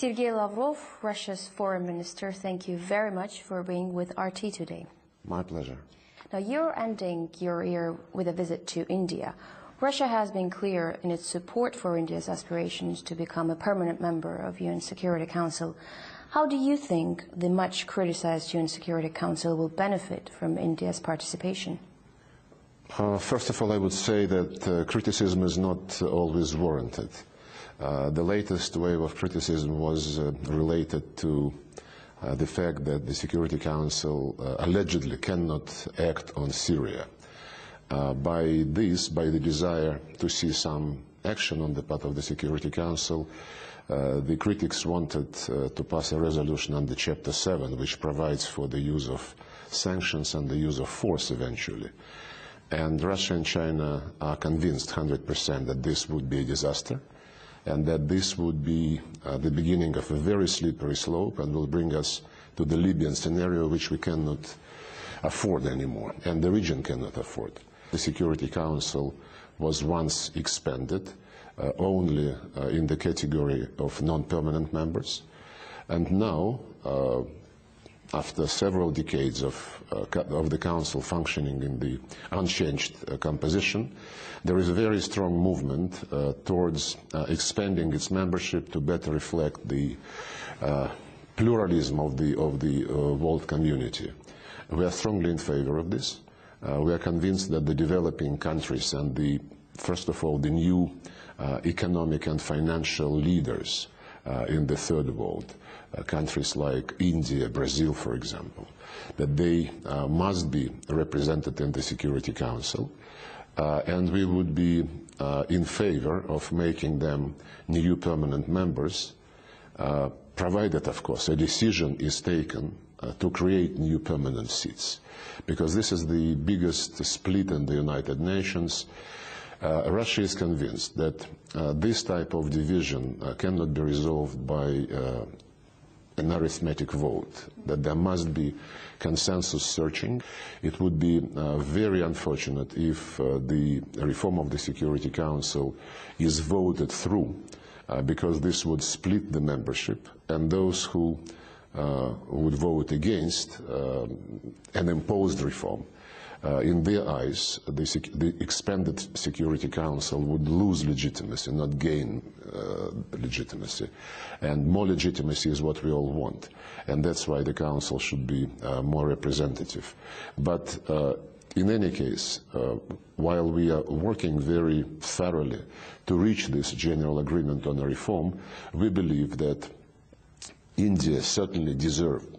Sergei Lavrov, Russia's foreign minister, thank you very much for being with RT today. My pleasure. Now, you're ending your year with a visit to India. Russia has been clear in its support for India's aspirations to become a permanent member of UN Security Council. How do you think the much criticized UN Security Council will benefit from India's participation? First of all, I would say that criticism is not always warranted. The latest wave of criticism was related to the fact that the Security Council allegedly cannot act on Syria. By the desire to see some action on the part of the Security Council, the critics wanted to pass a resolution under Chapter 7, which provides for the use of sanctions and the use of force eventually. And Russia and China are convinced 100% that this would be a disaster, and that this would be the beginning of a very slippery slope and will bring us to the Libyan scenario, which we cannot afford anymore, and the region cannot afford. The Security Council was once expanded only in the category of non-permanent members, and now, after several decades of the Council functioning in the unchanged composition, there is a very strong movement towards expanding its membership to better reflect the pluralism of the world community. We are strongly in favor of this. We are convinced that the developing countries and first of all, the new economic and financial leaders in the third world, countries like India, Brazil, for example, that they must be represented in the Security Council, and we would be in favor of making them new permanent members, provided, of course, a decision is taken to create new permanent seats, because this is the biggest split in the United Nations. Russia is convinced that this type of division cannot be resolved by an arithmetic vote, that there must be consensus searching. It would be very unfortunate if the reform of the Security Council is voted through, because this would split the membership, and those who would vote against an imposed reform, in their eyes, the expanded Security Council would lose legitimacy, not gain legitimacy. And more legitimacy is what we all want. And that's why the Council should be more representative. But in any case, while we are working very thoroughly to reach this general agreement on a reform, we believe that India certainly deserved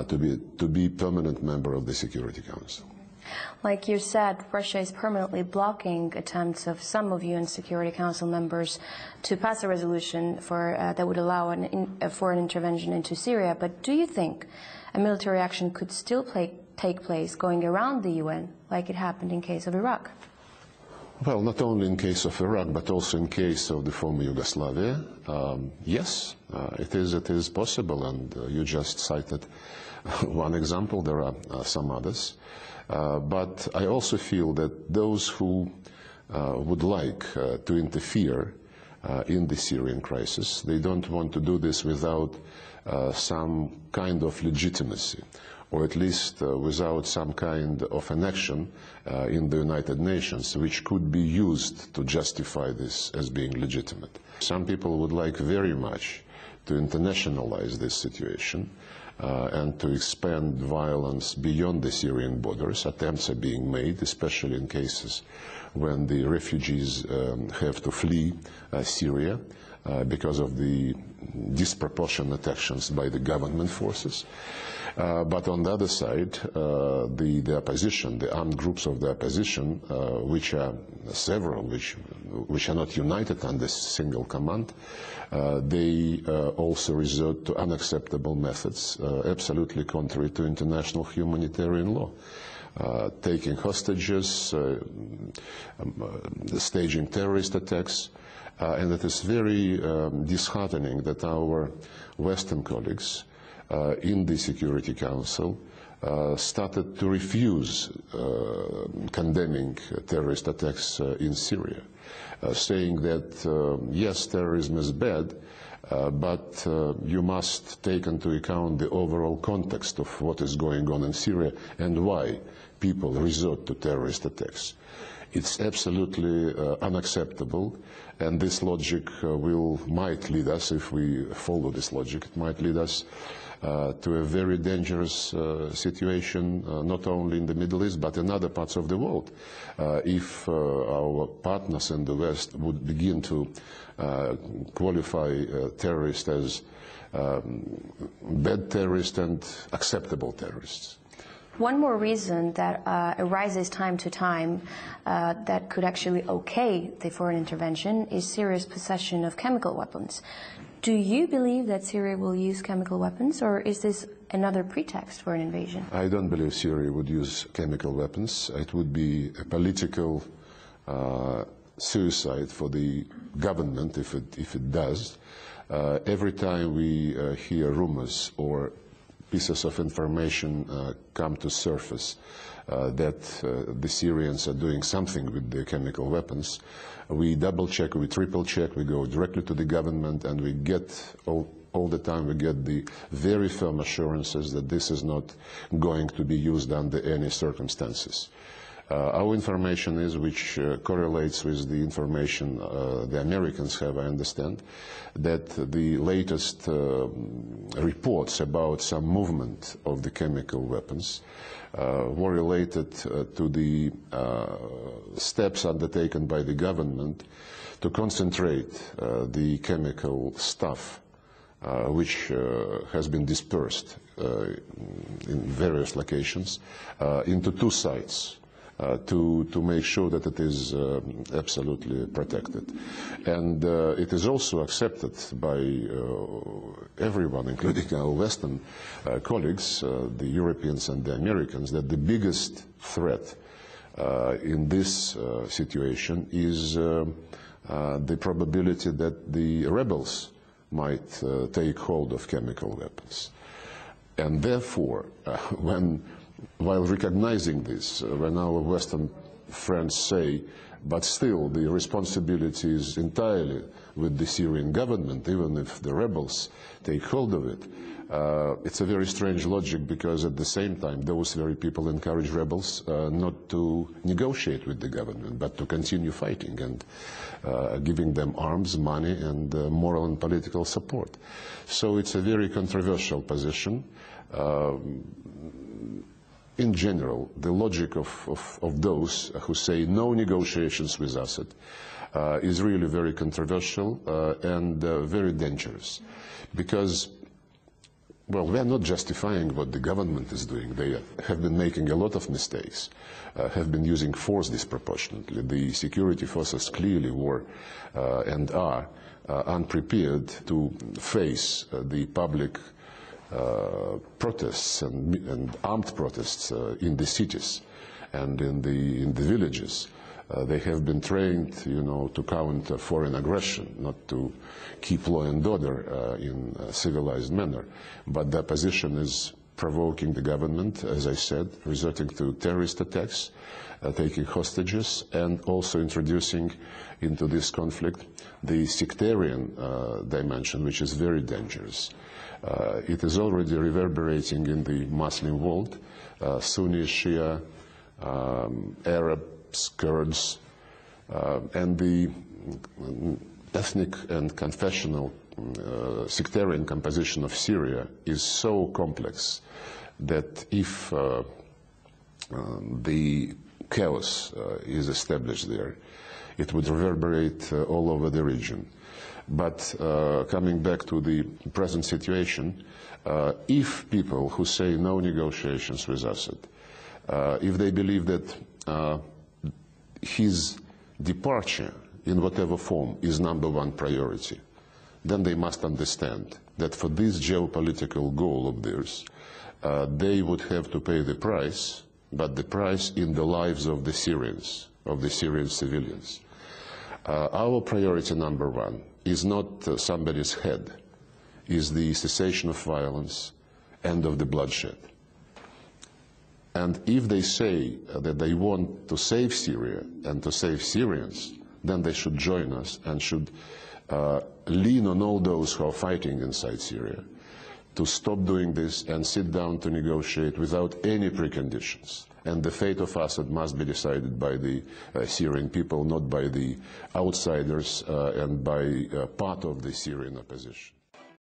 to be permanent member of the Security Council. Like you said, Russia is permanently blocking attempts of some of UN Security Council members to pass a resolution that would allow a foreign intervention into Syria. But do you think a military action could still take place going around the UN, like it happened in case of Iraq? Well, not only in case of Iraq, but also in case of the former Yugoslavia. Yes, it is possible, and you just cited one example. There are some others. But I also feel that those who would like to interfere in the Syrian crisis, they don't want to do this without some kind of legitimacy, or at least without some kind of an action in the United Nations, which could be used to justify this as being legitimate. Some people would like very much to internationalize this situation and to expand violence beyond the Syrian borders. Attempts are being made, especially in cases when the refugees have to flee Syria because of the disproportionate actions by the government forces. But on the other side, the opposition, the armed groups of the opposition, which are several, which are not united under single command, they also resort to unacceptable methods, absolutely contrary to international humanitarian law. Taking hostages, staging terrorist attacks, and it is very disheartening that our Western colleagues in the Security Council started to refuse condemning terrorist attacks in Syria, saying that yes, terrorism is bad, but you must take into account the overall context of what is going on in Syria and why people resort to terrorist attacks. It's absolutely unacceptable, and this logic might lead us, if we follow this logic, it might lead us to a very dangerous situation, not only in the Middle East, but in other parts of the world. If our partners in the West would begin to qualify terrorists as bad terrorists and acceptable terrorists. One more reason that arises time to time that could actually okay the foreign intervention is Syria's possession of chemical weapons. Do you believe that Syria will use chemical weapons, or is this another pretext for an invasion? I don't believe Syria would use chemical weapons. It would be a political suicide for the government if it does. Every time we hear rumors or pieces of information come to surface that the Syrians are doing something with their chemical weapons, we double check, we triple check, we go directly to the government, and we get all the time we get the very firm assurances that this is not going to be used under any circumstances. Our information is, which correlates with the information the Americans have, I understand, that the latest reports about some movement of the chemical weapons were related to the steps undertaken by the government to concentrate the chemical stuff which has been dispersed in various locations into two sites. To make sure that it is absolutely protected. And it is also accepted by everyone, including our Western colleagues, the Europeans and the Americans, that the biggest threat in this situation is the probability that the rebels might take hold of chemical weapons. And therefore, while recognizing this, when our Western friends say, but still the responsibility is entirely with the Syrian government, even if the rebels take hold of it, it's a very strange logic, because at the same time those very people encourage rebels not to negotiate with the government, but to continue fighting and giving them arms, money, and moral and political support. So it's a very controversial position. In general, the logic of those who say no negotiations with Assad is really very controversial and very dangerous, because, well, we are not justifying what the government is doing. They have been making a lot of mistakes, have been using force disproportionately. The security forces clearly were and are unprepared to face the public protests and armed protests in the cities and in the villages. They have been trained, to counter foreign aggression, not to keep law and order in a civilized manner. But the opposition is provoking the government, as I said, resorting to terrorist attacks, taking hostages, and also introducing into this conflict the sectarian dimension, which is very dangerous. It is already reverberating in the Muslim world. Sunni, Shia, Arabs, Kurds, and the ethnic and confessional sectarian composition of Syria is so complex that if the chaos is established there, it would reverberate all over the region. But coming back to the present situation, if people who say no negotiations with Assad, if they believe that his departure in whatever form is #1 priority, then they must understand that for this geopolitical goal of theirs, they would have to pay the price, but the price in the lives of the Syrians, of the Syrian civilians. Our priority #1 is not somebody's head, is the cessation of violence, end of the bloodshed. And if they say that they want to save Syria and to save Syrians, then they should join us and should lean on all those who are fighting inside Syria to stop doing this and sit down to negotiate without any preconditions. And the fate of Assad must be decided by the Syrian people, not by the outsiders and by part of the Syrian opposition.